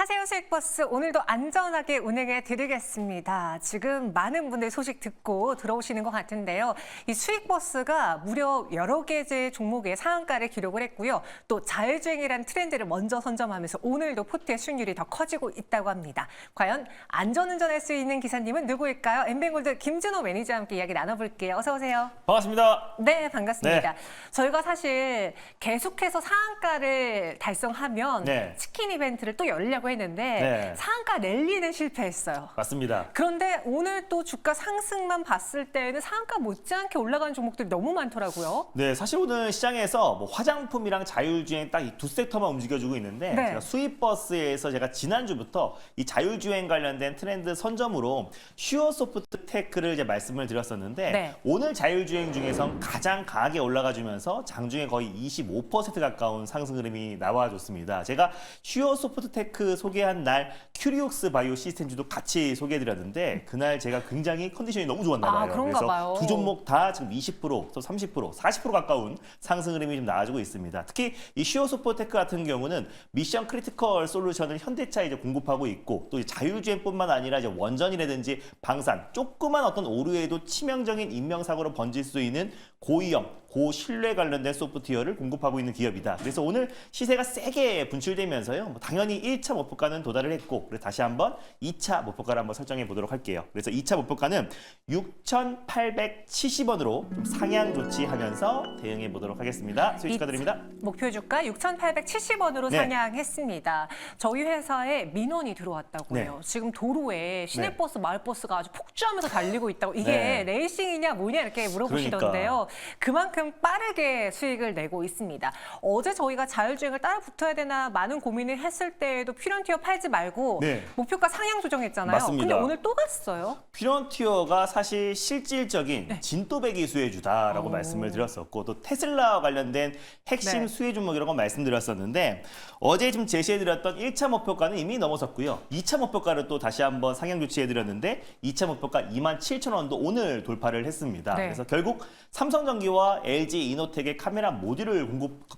하세요 수익버스 오늘도 안전하게 운행해 드리겠습니다. 지금 많은 분들 소식 듣고 들어오시는 것 같은데요. 이 수익버스가 무려 여러 개의 종목의 상한가를 기록을 했고요. 또 자율주행이라는 트렌드를 먼저 선점하면서 오늘도 포트의 수익률이 더 커지고 있다고 합니다. 과연 안전운전할 수 있는 기사님은 누구일까요? 엠뱅골드 김준호 매니저와 함께 이야기 나눠볼게요. 어서 오세요. 반갑습니다. 네, 반갑습니다. 네. 저희가 사실 계속해서 상한가를 달성하면 치킨 이벤트를 또 열려고 했는데 상한가 랠리는 실패했어요. 맞습니다. 그런데 오늘 또 주가 상승만 봤을 때는 상한가 못지않게 올라가는 종목들이 너무 많더라고요. 네, 사실 오늘 시장에서 뭐 화장품이랑 자율주행 딱 이 두 섹터만 움직여주고 있는데 제가 수익버스에서 제가 지난주부터 이 자율주행 관련된 트렌드 선점으로 슈어소프트테크를 이제 말씀을 드렸었는데 오늘 자율주행 중에선 가장 강하게 올라가주면서 장중에 거의 25% 가까운 상승 흐름이 나와줬습니다. 제가 슈어소프트테크 소개한 날 큐리옥스 바이오 시스템즈도 같이 소개해드렸는데 그날 제가 굉장히 컨디션이 너무 좋았나 봐요. 그런가 그래서 봐요. 두 종목 다 지금 20%, 또 30%, 40% 가까운 상승 흐름이 좀 나와주고 있습니다. 특히 이 슈어소프트테크 같은 경우는 미션 크리티컬 솔루션을 현대차에 이제 공급하고 있고 또 자율주행뿐만 아니라 이제 원전이라든지 방산, 조그만 어떤 오류에도 치명적인 인명사고로 번질 수 있는 고위험, 고신뢰 관련된 소프트웨어를 공급하고 있는 기업이다. 그래서 오늘 시세가 세게 분출되면서요. 당연히 1차 목표가는 도달을 했고 그래서 다시 한번 2차 목표가를 한번 설정해 보도록 할게요. 그래서 2차 목표가는 6,870원으로 상향 조치하면서 대응해 보도록 하겠습니다. 수익 축하드립니다. 목표 주가 6,870원으로 상향했습니다. 저희 회사에 민원이 들어왔다고요. 지금 도로에 시내버스, 마을버스가 아주 폭주하면서 달리고 있다고. 이게 레이싱이냐 뭐냐 이렇게 물어보시던데요. 그만큼 빠르게 수익을 내고 있습니다. 어제 저희가 자율주행을 따라 붙어야 되나 많은 고민을 했을 때에도 퓨런티어 팔지 말고 목표가 상향 조정했잖아요. 맞습니다. 근데 오늘 또 갔어요. 퓨런티어가 사실 실질적인 진또배기 수혜주다라고 말씀을 드렸었고 또 테슬라와 관련된 핵심 수혜 종목이라고 말씀드렸었는데 어제 지금 제시해드렸던 1차 목표가는 이미 넘어섰고요. 2차 목표가를 또 다시 한번 상향 조치해드렸는데 2차 목표가 27,000원도 오늘 돌파를 했습니다. 그래서 결국 삼성전기와 LG 이노텍의 카메라 모듈을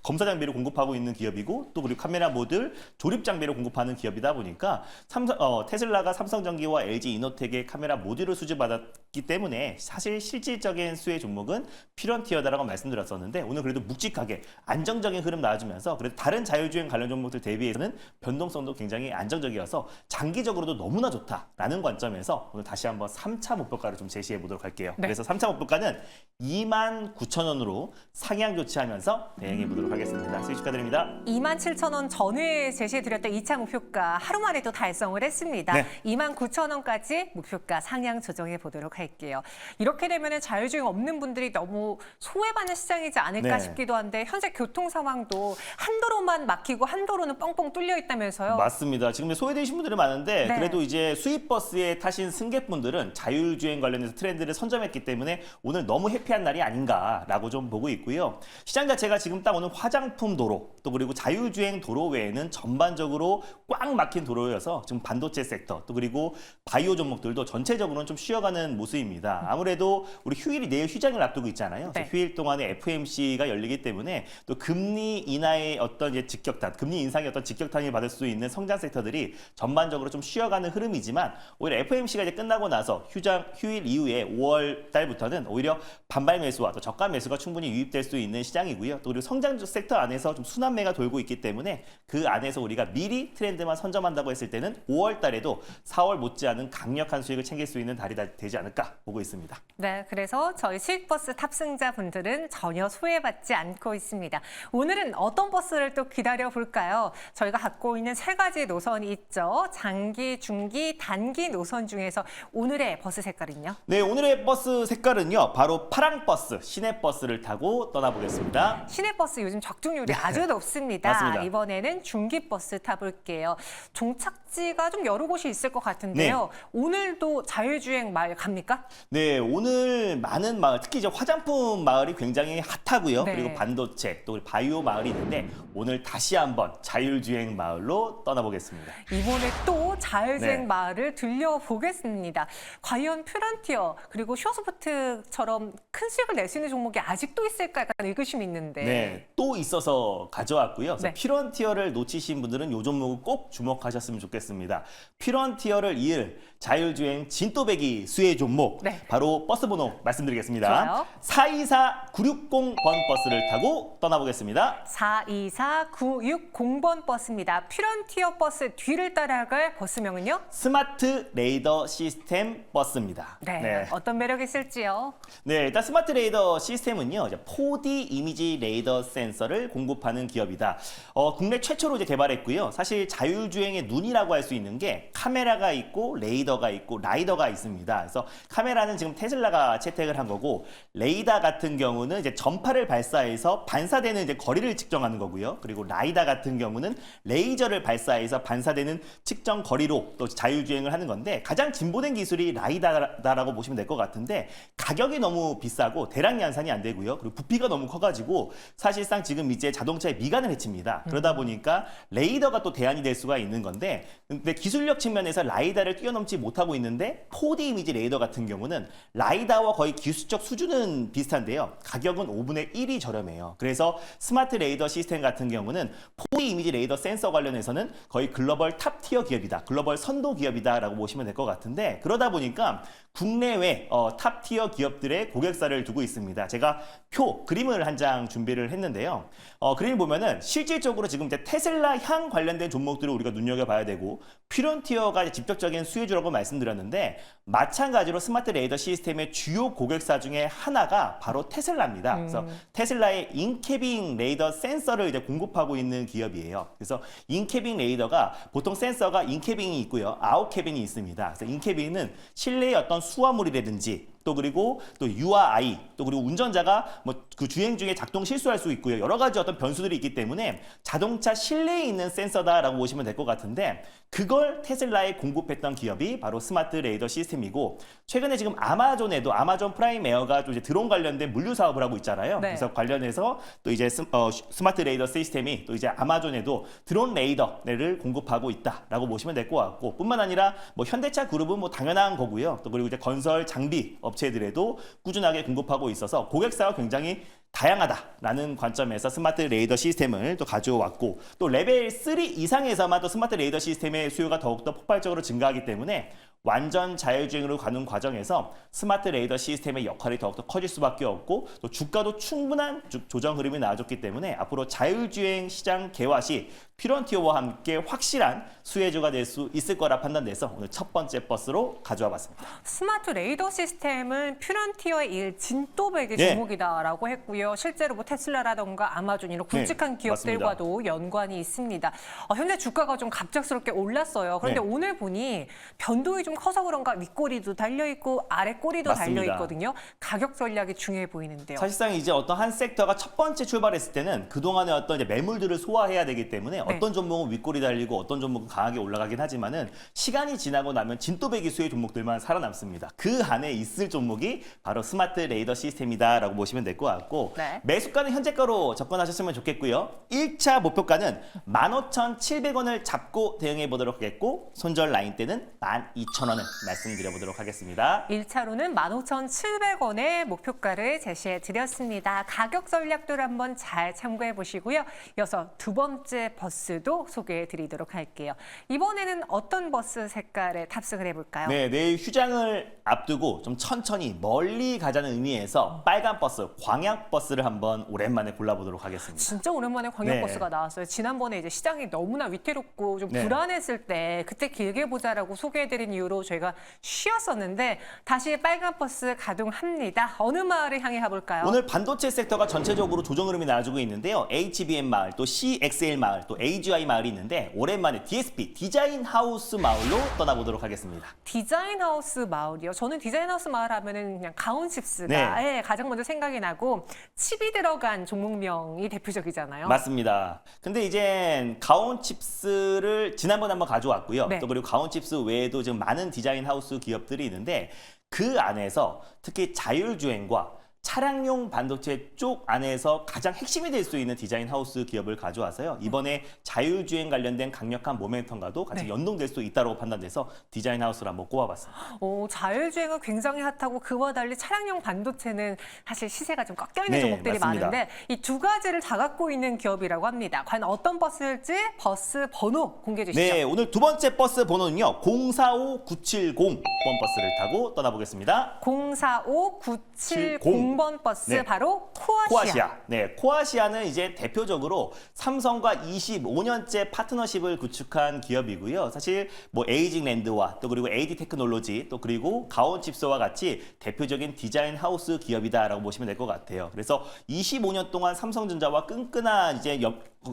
검사 장비를 공급하고 있는 기업이고 또 그리고 카메라 모듈 조립 장비를 공급하는 기업이다 보니까 테슬라가 삼성전기와 LG 이노텍의 카메라 모듈을 수주받았기 때문에 사실 실질적인 수혜 종목은 퓨런티어다라고 말씀드렸었는데 오늘 그래도 묵직하게 안정적인 흐름 나와주면서 그래도 다른 자율주행 관련 종목들 대비해서는 변동성도 굉장히 안정적이어서 장기적으로도 너무나 좋다라는 관점에서 오늘 다시 한번 3차 목표가를 좀 제시해 보도록 할게요. 그래서 3차 목표가는 29,000원으로 상향 조치하면서 대응해 보도록 하겠습니다. 수익 축하드립니다. 27,000원 전에 제시해드렸던 2차 목표가 하루 만에 또 달성을 했습니다. 29,000원까지 목표가 상향 조정해 보도록 할게요. 이렇게 되면 자율주행 없는 분들이 너무 소외받는 시장이지 않을까 싶기도 한데 현재 교통 상황도 한 도로만 막히고 한 도로는 뻥뻥 뚫려 있다면서요? 맞습니다. 지금 소외되신 분들이 많은데 그래도 이제 수입버스에 타신 승객분들은 자율주행 관련해서 트렌드를 선점했기 때문에 오늘 너무 해피한 날이 아닌가라고 좀 보고 있고요. 시장 자체가 지금 딱 오늘 화장품 도로 또 그리고 자율주행 도로 외에는 전반적으로 꽉 막힌 도로여서 지금 반도체 섹터 또 그리고 바이오 종목들도 전체적으로는 좀 쉬어가는 모습입니다. 아무래도 우리 휴일이 내일 휴장을 앞두고 있잖아요. 휴일 동안에 FOMC가 열리기 때문에 또 금리 인하의 어떤 이제 직격탄, 금리 인상의 어떤 직격탄을 받을 수 있는 성장 섹터들이 전반적으로 좀 쉬어가는 흐름이지만 오히려 FOMC가 이제 끝나고 나서 휴일 이후에 5월 달부터는 오히려 반발 매수와 또 저가 매수가 충분히 유입될 수 있는 시장이고요. 또 그리고 성장 섹터 안에서 좀 순환매가 돌고 있기 때문에 그 안에서 우리가 미리 트렌드만 선점한다고 했을 때는 5월 달에도 4월 못지않은 강력한 수익을 챙길 수 있는 달이 되지 않을까 보고 있습니다. 네, 그래서 저희 수익버스 탑승자분들은 전혀 소외받지 않고 있습니다. 오늘은 어떤 버스를 또 기다려볼까요? 저희가 갖고 있는 세 가지 노선이 있죠. 장기, 중기, 단기 노선 중에서 오늘의 버스 색깔은요? 네, 오늘의 버스 색깔은요. 바로 파랑 버스, 시내버스를 타고 떠나보겠습니다. 시내버스 요즘 적중률이 아주 높습니다. 맞습니다. 이번에는 중기버스 타볼게요. 종착지가 좀 여러 곳이 있을 것 같은데요. 오늘도 자율주행 마을 갑니까? 네, 오늘 많은 마을, 특히 이제 화장품 마을이 굉장히 핫하고요. 그리고 반도체, 또 바이오 마을이 있는데 오늘 다시 한번 자율주행 마을로 떠나보겠습니다. 이번에 또 자율주행 마을을 들려보겠습니다. 과연 퓨런티어 그리고 슈어소프트처럼 큰 수익을 낼 수 있는 종목이 아직도 있을까 약간 의구심이 있는데. 네, 또 있어서 가져왔고요. 그래서 네. 피런티어를 놓치신 분들은 이 종목을 꼭 주목하셨으면 좋겠습니다. 피런티어를 이을 자율주행 진또배기 수혜 종목, 네. 바로 버스 번호 말씀드리겠습니다. 좋아요. 424960번 버스를 타고 떠나보겠습니다. 424960번 버스입니다. 퓨런티어 버스 뒤를 따라갈 버스명은요? 스마트 레이더 시스템 버스입니다. 네. 어떤 매력이 있을지요? 네, 일단 스마트 레이더 시스템은요, 이제 4D 이미지 레이더 센서를 공급하는 기업이다. 국내 최초로 이제 개발했고요. 사실 자율주행의 눈이라고 할 수 있는 게 카메라가 있고 레이더가 있고 라이더가 있습니다. 그래서 카메라는 지금 테슬라가 채택을 한 거고, 레이더 같은 경우는 이제 전파를 발사해서 반사되는 이제 거리를 측정하는 거고요. 그리고 라이더 같은 경우는 레이저를 발사해서 반사되는 측정 거리로 또 자율주행을 하는 건데, 가장 진보된 기술이 라이다라고 보시면 될 것 같은데, 가격이 너무 비싸고 대량 양산이 안 되고요. 그리고 부피가 너무 커가지고 사실상 지금 이제 자동차에 미간을 해칩니다. 그러다 보니까 레이더가 또 대안이 될 수가 있는 건데, 근데 기술력 측면에서 라이다를 뛰어넘지 못하고 있는데 4D 이미지 레이더 같은 경우는 라이다와 거의 기술적 수준은 비슷한데요. 가격은 5분의 1이 저렴해요. 그래서 스마트 레이더 시스템 같은 경우는 4D 이미지 레이더 센서 관련해서는 거의 글로벌 탑티어 기업이다. 글로벌 선도 기업이다라고 보시면 될 것 같은데, 그러다 보니까 국내외 탑티어 기업들의 고객사를 두고 있습니다. 제가 그림을 한 장 준비를 했는데요. 그림을 보면은 실질적으로 지금 이제 테슬라 향 관련된 종목들을 우리가 눈여겨봐야 되고, 퓨런티어가 직접적인 수혜주라고 말씀드렸는데, 마찬가지로 스마트 레이더 시스템의 주요 고객사 중에 하나가 바로 테슬라입니다. 그래서 테슬라의 인캐빙 레이더 센서를 이제 공급하고 있는 기업이에요. 그래서 인캐빙 레이더가 보통 센서가 인캐빙이 있고요, 아웃캐빙이 있습니다. 그래서 인캐빙은 실내의 어떤 수화물이라든지 또 그리고 또 U와 I 또 그리고 운전자가 뭐 그 주행 중에 작동 실수할 수 있고요. 여러 가지 어떤 변수들이 있기 때문에 자동차 실내에 있는 센서다라고 보시면 될 것 같은데, 그걸 테슬라에 공급했던 기업이 바로 스마트 레이더 시스템이고, 최근에 지금 아마존에도 아마존 프라임 에어가 또 이제 드론 관련된 물류 사업을 하고 있잖아요. 네. 그래서 관련해서 또 이제 스마트 레이더 시스템이 또 이제 아마존에도 드론 레이더를 공급하고 있다라고 보시면 될 것 같고, 뿐만 아니라 뭐 현대차 그룹은 뭐 당연한 거고요. 또 그리고 이제 건설 장비 업체들에도 꾸준하게 공급하고 있어서 고객사가 굉장히 다양하다라는 관점에서 스마트 레이더 시스템을 또 가져왔고, 또 레벨 3 이상에서만 또 스마트 레이더 시스템의 수요가 더욱더 폭발적으로 증가하기 때문에 완전 자율주행으로 가는 과정에서 스마트 레이더 시스템의 역할이 더욱더 커질 수밖에 없고, 또 주가도 충분한 조정 흐름이 나와줬기 때문에 앞으로 자율주행 시장 개화 시 퓨런티어와 함께 확실한 수혜주가 될 수 있을 거라 판단돼서 오늘 첫 번째 버스로 가져와 봤습니다. 스마트 레이더 시스템은 퓨런티어의 일 진또배기 네. 종목이다라고 했고요. 실제로 뭐 테슬라라던가 아마존 이런 굵직한 네, 기업들과도 연관이 있습니다. 현재 주가가 좀 갑작스럽게 올랐어요. 그런데 네. 오늘 보니 변동이 좀 커서 그런가 윗꼬리도 달려있고 아랫꼬리도 맞습니다. 달려있거든요. 가격 전략이 중요해 보이는데요. 사실상 이제 어떤 한 섹터가 첫 번째 출발했을 때는 그동안의 어떤 이제 매물들을 소화해야 되기 때문에 네. 어떤 종목은 윗꼬리 달리고 어떤 종목은 강하게 올라가긴 하지만은 시간이 지나고 나면 진또배기 수의 종목들만 살아남습니다. 그 안에 있을 종목이 바로 스마트 레이더 시스템이다라고 보시면 될 것 같고, 네. 매수가는 현재가로 접근하셨으면 좋겠고요. 1차 목표가는 15,700원을 잡고 대응해 보도록 하겠고, 손절 라인 때는 12,000원을 말씀드려 보도록 하겠습니다. 1차로는 15,700원의 목표가를 제시해 드렸습니다. 가격 전략들 한번 잘 참고해 보시고요. 이어서 두 번째 버스도 소개해 드리도록 할게요. 이번에는 어떤 버스 색깔에 탑승을 해볼까요? 네, 내일 휴장을 앞두고 좀 천천히 멀리 가자는 의미에서 빨간 버스, 광약 버스를 한번 오랜만에 골라보도록 하겠습니다. 진짜 오랜만에 광역버스가 네. 나왔어요. 지난번에 이제 시장이 너무나 위태롭고 좀 네. 불안했을 때 그때 길게 보자라고 소개해드린 이유로 저희가 쉬었었는데 다시 빨간 버스 가동합니다. 어느 마을을 향해 가볼까요? 오늘 반도체 섹터가 전체적으로 조정 흐름이 나와주고 있는데요. HBM 마을, 또 CXL 마을, 또 AGI 마을이 있는데 오랜만에 DSP, 디자인 하우스 마을로 떠나보도록 하겠습니다. 디자인 하우스 마을이요. 저는 디자인 하우스 마을 하면은 그냥 가온칩스가 네. 가장 먼저 생각이 나고 칩이 들어간 종목명이 대표적이잖아요. 맞습니다. 근데 이제 가온칩스를 지난번에 한번 가져왔고요. 네. 또 그리고 가온칩스 외에도 지금 많은 디자인 하우스 기업들이 있는데 그 안에서 특히 자율주행과 차량용 반도체 쪽 안에서 가장 핵심이 될 수 있는 디자인 하우스 기업을 가져와서요. 이번에 자율주행 관련된 강력한 모멘텀과도 같이 네. 연동될 수 있다고 판단돼서 디자인 하우스를 한번 꼽아봤습니다. 자율주행은 굉장히 핫하고 그와 달리 차량용 반도체는 사실 시세가 좀 꺾여 있는 네, 종목들이 맞습니다. 많은데 이 두 가지를 다 갖고 있는 기업이라고 합니다. 과연 어떤 버스일지 버스 번호 공개해 주시죠. 네, 오늘 두 번째 버스 번호는요. 045970번 버스를 타고 떠나보겠습니다. 045970번 버스 네. 바로 코아시아. 코아시아. 네, 코아시아는 이제 대표적으로 삼성과 25년째 파트너십을 구축한 기업이고요. 사실 뭐 에이징랜드와 또 그리고 AD 테크놀로지 또 그리고 가온칩스와 같이 대표적인 디자인 하우스 기업이다라고 보시면 될 것 같아요. 그래서 25년 동안 삼성전자와 끈끈한 이제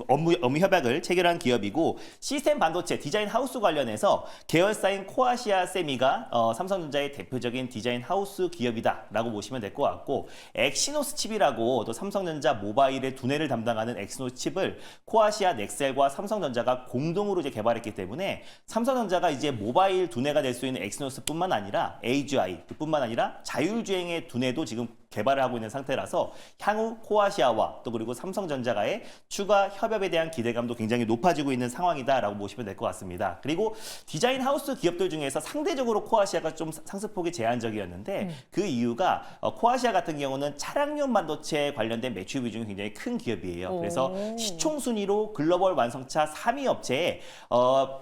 업무 협약을 체결한 기업이고 시스템 반도체 디자인 하우스 관련해서 계열사인 코아시아 세미가 삼성전자의 대표적인 디자인 하우스 기업이다라고 보시면 될 것 같고 엑시노스 칩이라고 또 삼성전자 모바일의 두뇌를 담당하는 엑시노스 칩을 코아시아 넥셀과 삼성전자가 공동으로 이제 개발했기 때문에 삼성전자가 이제 모바일 두뇌가 될 수 있는 엑시노스뿐만 아니라 AGI뿐만 아니라 자율주행의 두뇌도 지금 개발을 하고 있는 상태라서 향후 코아시아와 또 그리고 삼성전자가의 추가 협업에 대한 기대감도 굉장히 높아지고 있는 상황이다라고 보시면 될 것 같습니다. 그리고 디자인 하우스 기업들 중에서 상대적으로 코아시아가 좀 상승폭이 제한적이었는데 그 이유가 코아시아 같은 경우는 차량용 반도체 관련된 매출 비중이 굉장히 큰 기업이에요. 그래서 시총 순위로 글로벌 완성차 3위 업체에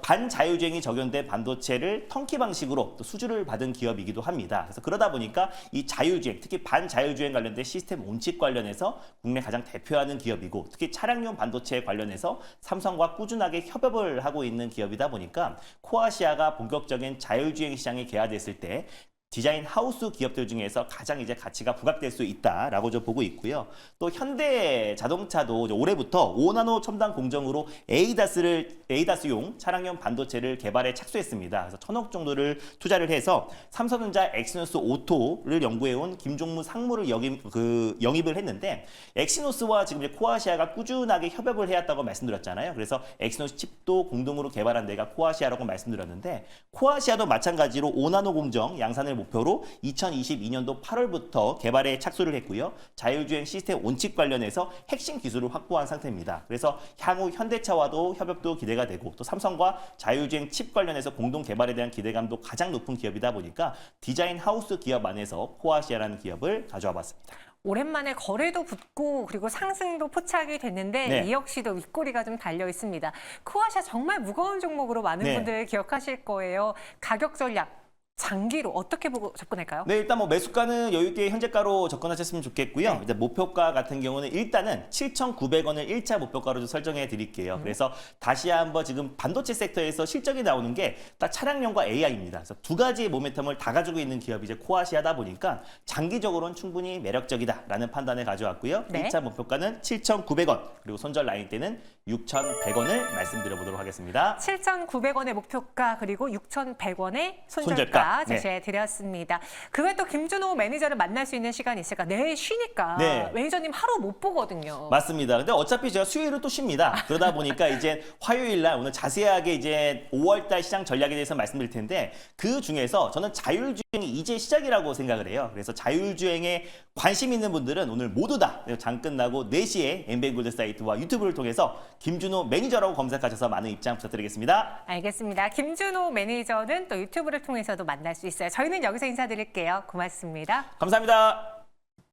반자율주행이 적용된 반도체를 턴키 방식으로 또 수주를 받은 기업이기도 합니다. 그래서 그러다 보니까 이 자율주행, 특히 반자율주행 관련된 시스템 온칩 관련해서 국내 가장 대표하는 기업이고 특히 차량용 반도체 관련해서 삼성과 꾸준하게 협업을 하고 있는 기업이다 보니까 코아시아가 본격적인 자율주행 시장에 개화됐을 때 디자인 하우스 기업들 중에서 가장 이제 가치가 부각될 수 있다라고 좀 보고 있고요. 또 현대 자동차도 이제 올해부터 5나노 첨단 공정으로 ADAS용 차량용 반도체를 개발에 착수했습니다. 그래서 1,000억 정도를 투자를 해서 삼성전자 엑시노스 오토를 연구해온 김종무 상무를 영입을 했는데 엑시노스와 지금 이제 코아시아가 꾸준하게 협업을 해왔다고 말씀드렸잖아요. 그래서 엑시노스 칩도 공동으로 개발한 데가 코아시아라고 말씀드렸는데 코아시아도 마찬가지로 5나노 공정 양산을 목표로 2022년도 8월부터 개발에 착수를 했고요. 자율주행 시스템 온칩 관련해서 핵심 기술을 확보한 상태입니다. 그래서 향후 현대차와도 협업도 기대가 되고 또 삼성과 자율주행 칩 관련해서 공동 개발에 대한 기대감도 가장 높은 기업이다 보니까 디자인 하우스 기업 안에서 코아시아라는 기업을 가져와 봤습니다. 오랜만에 거래도 붙고 그리고 상승도 포착이 됐는데 네. 이 역시도 윗꼬리가 좀 달려 있습니다. 코아시아 정말 무거운 종목으로 많은 네. 분들 기억하실 거예요. 가격 전략. 장기로 어떻게 보고 접근할까요? 네, 일단 뭐 매수가는 여유 있게 현재가로 접근하셨으면 좋겠고요. 네. 이제 목표가 같은 경우는 일단은 7,900원을 1차 목표가로 좀 설정해 드릴게요. 그래서 다시 한번 지금 반도체 섹터에서 실적이 나오는 게 딱 차량용과 AI입니다. 그래서 두 가지의 모멘텀을 다 가지고 있는 기업이 이제 코아시아다 보니까 장기적으로는 충분히 매력적이다라는 판단을 가져왔고요. 네. 1차 목표가는 7,900원, 그리고 손절 라인 때는 6,100원을 말씀드려 보도록 하겠습니다. 7,900원의 목표가 그리고 6,100원의 손절가 손절가. 네. 제시해 드렸습니다. 그 외에 또 김준호 매니저를 만날 수 있는 시간이 있을까? 내일 쉬니까 네. 매니저님 하루 못 보거든요. 맞습니다. 근데 어차피 제가 수요일은 또 쉽니다. 그러다 보니까 이제 화요일 날 오늘 자세하게 이제 5월달 시장 전략에 대해서 말씀드릴 텐데 그 중에서 저는 자율주행이 이제 시작이라고 생각을 해요. 그래서 자율주행에 관심 있는 분들은 오늘 모두 다 장 끝나고 4시에 엠베이골드 사이트와 유튜브를 통해서 김준호 매니저라고 검색하셔서 많은 입장 부탁드리겠습니다. 알겠습니다. 김준호 매니저는 또 유튜브를 통해서도 만날 수 있어요. 저희는 여기서 인사드릴게요. 고맙습니다. 감사합니다.